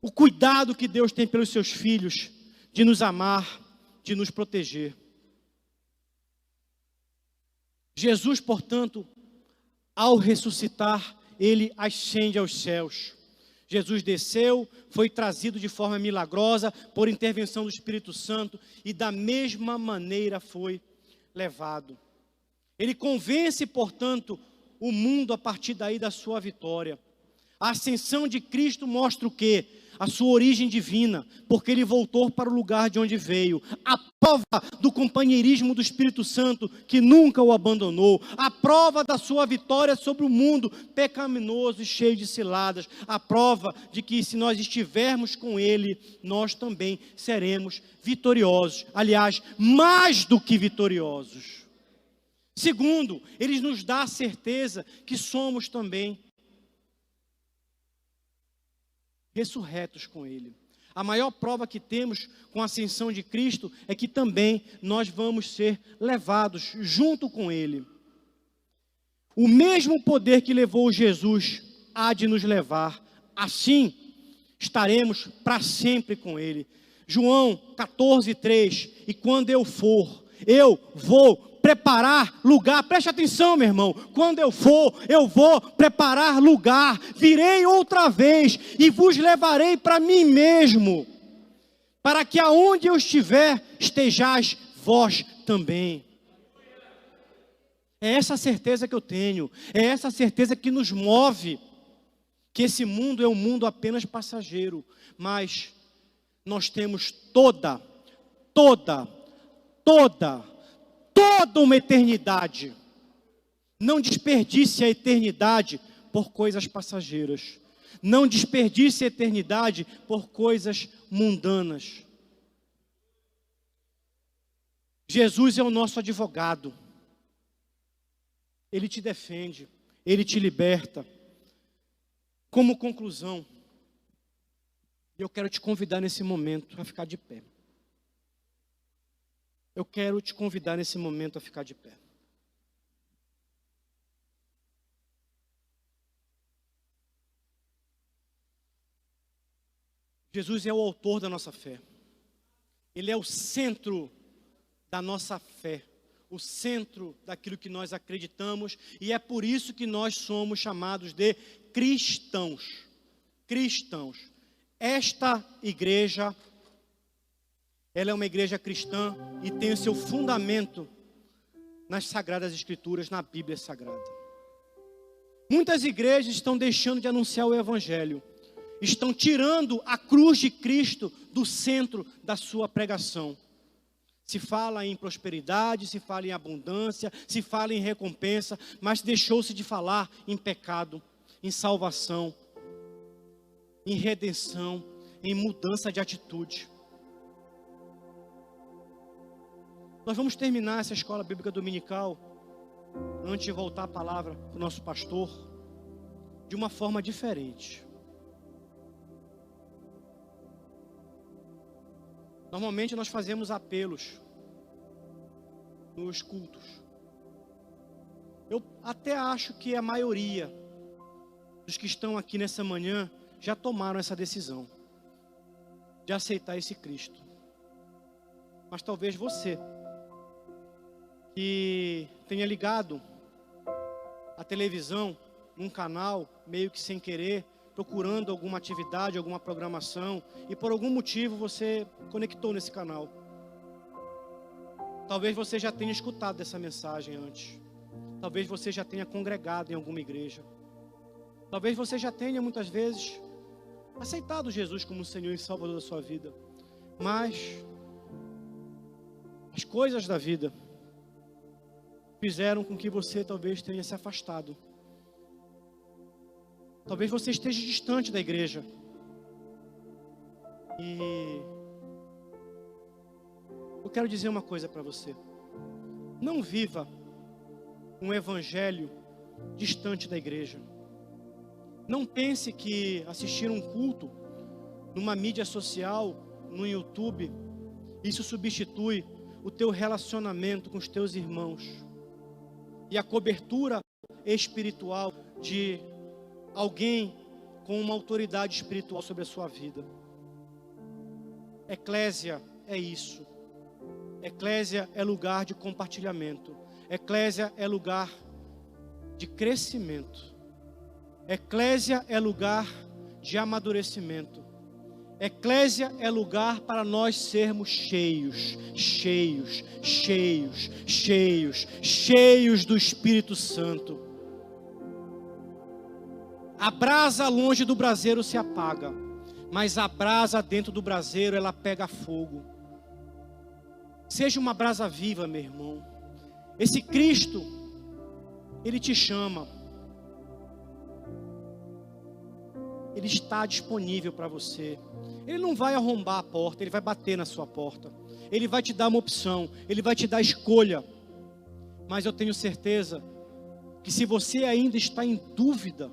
o cuidado que Deus tem pelos seus filhos, de nos amar, de nos proteger. Jesus, portanto, ao ressuscitar, ele ascende aos céus. Jesus desceu, foi trazido de forma milagrosa, por intervenção do Espírito Santo, e da mesma maneira foi levado. Ele convence, portanto, o mundo a partir daí da sua vitória. A ascensão de Cristo mostra o quê? A sua origem divina, porque ele voltou para o lugar de onde veio. A prova do companheirismo do Espírito Santo, que nunca o abandonou. A prova da sua vitória sobre o mundo pecaminoso e cheio de ciladas. A prova de que se nós estivermos com ele, nós também seremos vitoriosos. Aliás, mais do que vitoriosos. Segundo, ele nos dá a certeza que somos também ressurretos com ele. A maior prova que temos com a ascensão de Cristo é que também nós vamos ser levados junto com ele. O mesmo poder que levou Jesus há de nos levar. Assim, estaremos para sempre com ele. João 14:3. E quando eu for, eu vou preparar lugar. Preste atenção, meu irmão. Quando eu vou preparar lugar. Virei outra vez e vos levarei para mim mesmo, para que aonde eu estiver, estejais vós também. É essa a certeza que eu tenho. É essa a certeza que nos move. Que esse mundo é um mundo apenas passageiro. Mas nós temos toda uma eternidade. Não desperdice a eternidade por coisas passageiras. Não desperdice a eternidade por coisas mundanas. Jesus é o nosso advogado. Ele te defende, ele te liberta. Como conclusão, eu quero te convidar nesse momento a ficar de pé. Eu quero te convidar nesse momento a ficar de pé. Jesus é o autor da nossa fé. Ele é o centro da nossa fé. O centro daquilo que nós acreditamos. E é por isso que nós somos chamados de cristãos. Cristãos. Esta igreja, ela é uma igreja cristã e tem o seu fundamento nas Sagradas Escrituras, na Bíblia Sagrada. Muitas igrejas estão deixando de anunciar o Evangelho. Estão tirando a cruz de Cristo do centro da sua pregação. Se fala em prosperidade, se fala em abundância, se fala em recompensa, mas deixou-se de falar em pecado, em salvação, em redenção, em mudança de atitude. Nós vamos terminar essa escola bíblica dominical, antes de voltar a palavra para o nosso pastor, de uma forma diferente. Normalmente nós fazemos apelos nos cultos. Eu até acho que a maioria dos que estão aqui nessa manhã já tomaram essa decisão de aceitar esse Cristo. Mas talvez você, que tenha ligado a televisão num canal, meio que sem querer, procurando alguma atividade, alguma programação, e por algum motivo você conectou nesse canal. Talvez você já tenha escutado essa mensagem antes. Talvez você já tenha congregado em alguma igreja. Talvez você já tenha muitas vezes aceitado Jesus como Senhor e Salvador da sua vida. Mas as coisas da vida fizeram com que você talvez tenha se afastado. Talvez você esteja distante da igreja. E eu quero dizer uma coisa para você. Não viva um evangelho distante da igreja. Não pense que assistir um culto numa mídia social, no YouTube, isso substitui o teu relacionamento com os teus irmãos. e a cobertura espiritual de alguém com uma autoridade espiritual sobre a sua vida. Eclésia é isso. Eclésia é lugar de compartilhamento. Eclésia é lugar de crescimento. Eclésia é lugar de amadurecimento. Eclésia é lugar para nós sermos cheios, cheios, cheios, cheios, cheios do Espírito Santo. A brasa longe do braseiro se apaga, mas a brasa dentro do braseiro, ela pega fogo. Seja uma brasa viva, meu irmão. Esse Cristo, Ele te chama. Ele está disponível para você. Ele não vai arrombar a porta, Ele vai bater na sua porta. Ele vai te dar uma opção, Ele vai te dar escolha. Mas eu tenho certeza que se você ainda está em dúvida,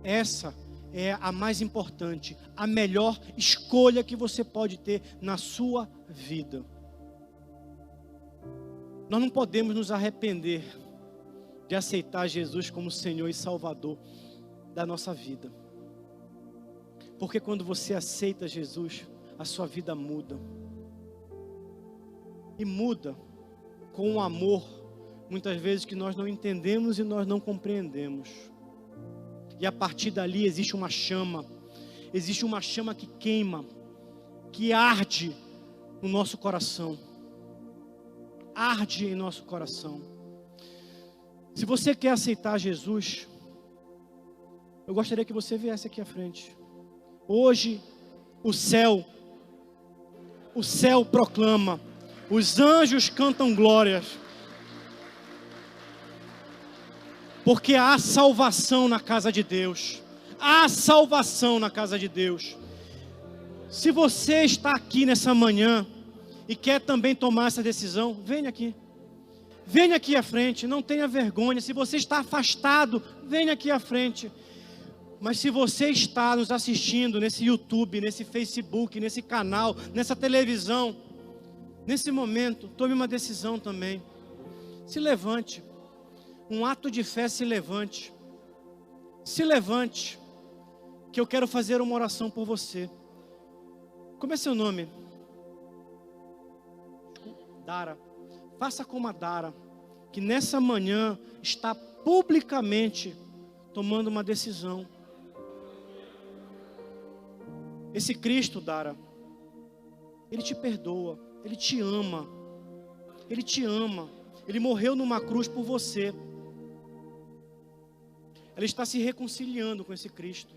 essa é a mais importante, a melhor escolha que você pode ter na sua vida. Nós não podemos nos arrepender de aceitar Jesus como Senhor e Salvador da nossa vida. Porque quando você aceita Jesus, a sua vida muda. E muda com um amor, muitas vezes que nós não entendemos e nós não compreendemos. E a partir dali existe uma chama que queima, que arde no nosso coração. Arde em nosso coração. Se você quer aceitar Jesus, eu gostaria que você viesse aqui à frente. Hoje, o céu proclama, os anjos cantam glórias, porque há salvação na casa de Deus, há salvação na casa de Deus. Se você está aqui nessa manhã e quer também tomar essa decisão, venha aqui à frente, não tenha vergonha. Se você está afastado, venha aqui à frente. Mas se você está nos assistindo nesse YouTube, nesse Facebook, nesse canal, nessa televisão, nesse momento, tome uma decisão também. Se levante. Um ato de fé, se levante. Se levante, que eu quero fazer uma oração por você. Como é seu nome? Dara. Faça como a Dara, que nessa manhã está publicamente tomando uma decisão. Esse Cristo, Dara, Ele te perdoa, Ele te ama, Ele te ama, Ele morreu numa cruz por você. Ela está se reconciliando com esse Cristo.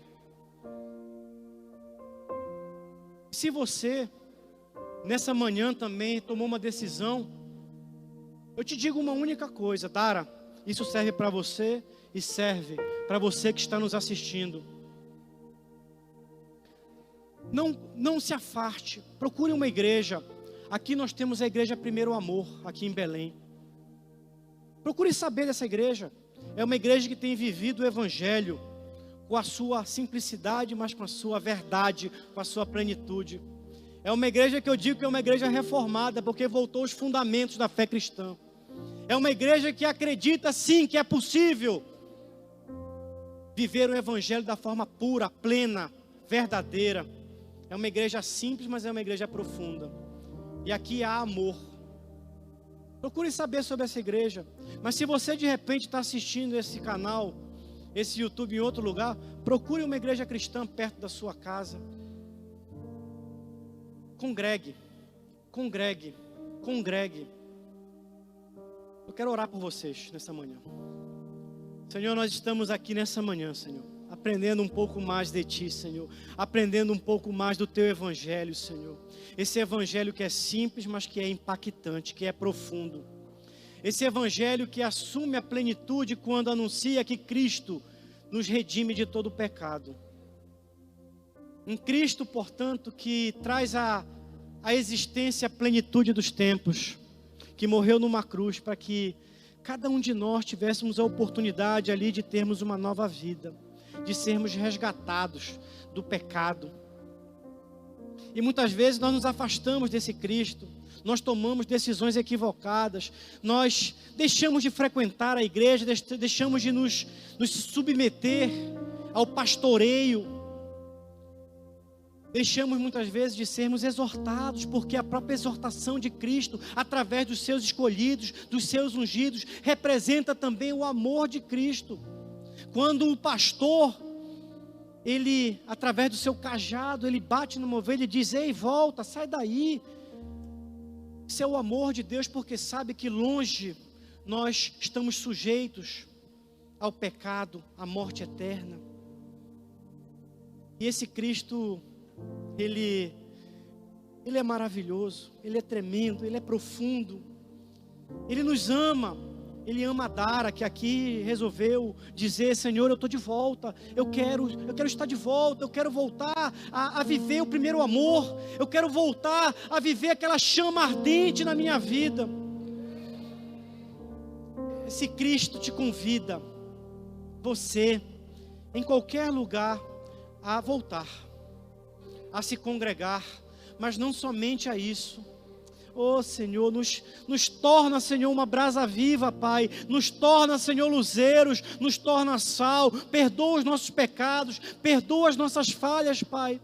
Se você, nessa manhã também, tomou uma decisão, eu te digo uma única coisa, Dara, isso serve para você e serve para você que está nos assistindo. Não se afaste, procure uma igreja. Aqui nós temos a igreja Primeiro Amor, aqui em Belém. Procure saber dessa igreja. É uma igreja que tem vivido o Evangelho com a sua simplicidade, mas com a sua verdade, com a sua plenitude. É uma igreja que eu digo que é uma igreja reformada, porque voltou aos fundamentos da fé cristã. É uma igreja que acredita sim que é possível viver o Evangelho da forma pura, plena, verdadeira. É uma igreja simples, mas é uma igreja profunda. E aqui há amor. Procure saber sobre essa igreja. Mas se você de repente está assistindo esse canal, esse YouTube em outro lugar, procure uma igreja cristã perto da sua casa. Congregue. Eu quero orar por vocês nessa manhã. Senhor, nós estamos aqui nessa manhã, Senhor, aprendendo um pouco mais de Ti, Senhor, aprendendo um pouco mais do Teu Evangelho, Senhor. Esse Evangelho que é simples, mas que é impactante, que é profundo. Esse Evangelho que assume a plenitude quando anuncia que Cristo nos redime de todo o pecado. Um Cristo, portanto, que traz a existência, a plenitude dos tempos, que morreu numa cruz para que cada um de nós tivéssemos a oportunidade ali de termos uma nova vida, de sermos resgatados do pecado. E muitas vezes nós nos afastamos desse Cristo, nós tomamos decisões equivocadas, nós deixamos de frequentar a igreja, deixamos de nos submeter ao pastoreio, deixamos muitas vezes de sermos exortados, porque a própria exortação de Cristo, através dos seus escolhidos, dos seus ungidos, representa também o amor de Cristo. Quando o pastor, ele, através do seu cajado, ele bate numa ovelha e diz: ei, volta, sai daí. Isso é o amor de Deus, porque sabe que longe nós estamos sujeitos ao pecado, à morte eterna. E esse Cristo, Ele é maravilhoso, Ele é tremendo, Ele é profundo, Ele nos ama, Ele ama a Dara, que aqui resolveu dizer: Senhor, eu estou de volta, eu quero estar de volta, eu quero voltar a viver o primeiro amor, eu quero voltar a viver aquela chama ardente na minha vida. Esse Cristo te convida, você, em qualquer lugar, a voltar, a se congregar, mas não somente a isso. Oh Senhor, nos torna, Senhor, uma brasa viva, Pai, nos torna, Senhor, luzeiros, nos torna sal, perdoa os nossos pecados, perdoa as nossas falhas, Pai,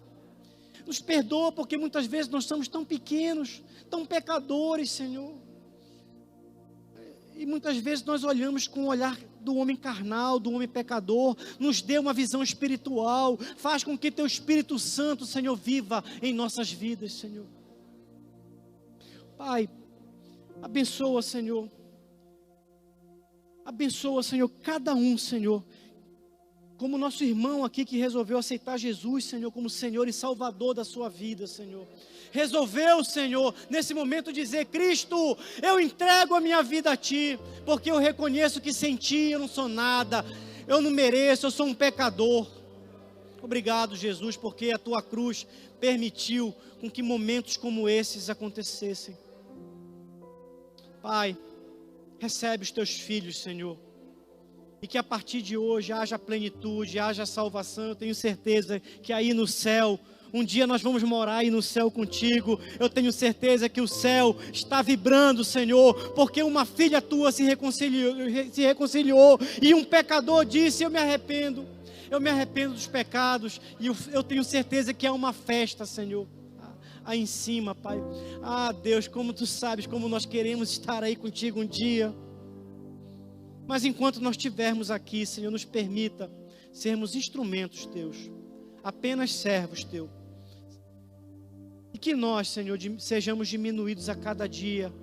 nos perdoa porque muitas vezes nós somos tão pequenos, tão pecadores, Senhor, e muitas vezes nós olhamos com o olhar do homem carnal, do homem pecador. Nos dê uma visão espiritual, faz com que Teu Espírito Santo, Senhor, viva em nossas vidas, Senhor. Pai, abençoa, Senhor, cada um, Senhor, como nosso irmão aqui que resolveu aceitar Jesus, Senhor, como Senhor e Salvador da sua vida, Senhor. Resolveu, Senhor, nesse momento dizer: Cristo, eu entrego a minha vida a Ti, porque eu reconheço que sem Ti eu não sou nada, eu não mereço, eu sou um pecador. Obrigado, Jesus, porque a Tua cruz permitiu com que momentos como esses acontecessem. Pai, recebe os Teus filhos, Senhor, e que a partir de hoje haja plenitude, haja salvação. Eu tenho certeza que aí no céu, um dia nós vamos morar aí no céu contigo. Eu tenho certeza que o céu está vibrando, Senhor, porque uma filha Tua se reconciliou e um pecador disse: eu me arrependo dos pecados, e eu tenho certeza que é uma festa, Senhor, aí em cima, Pai. Ah, Deus, como Tu sabes, como nós queremos estar aí contigo um dia. Mas enquanto nós estivermos aqui, Senhor, nos permita sermos instrumentos Teus, apenas servos Teus. E que nós, Senhor, sejamos diminuídos a cada dia,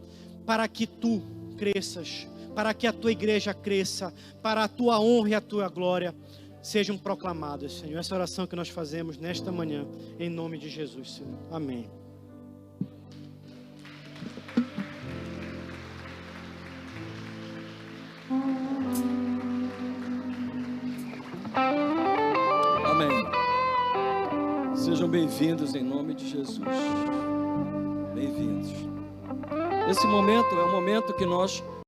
para que Tu cresças, para que a Tua igreja cresça, para a Tua honra e a Tua glória sejam proclamadas, Senhor. Essa oração que nós fazemos nesta manhã, em nome de Jesus, Senhor. Amém. Amém. Sejam bem-vindos em nome de Jesus. Bem-vindos. Esse momento é o momento que nós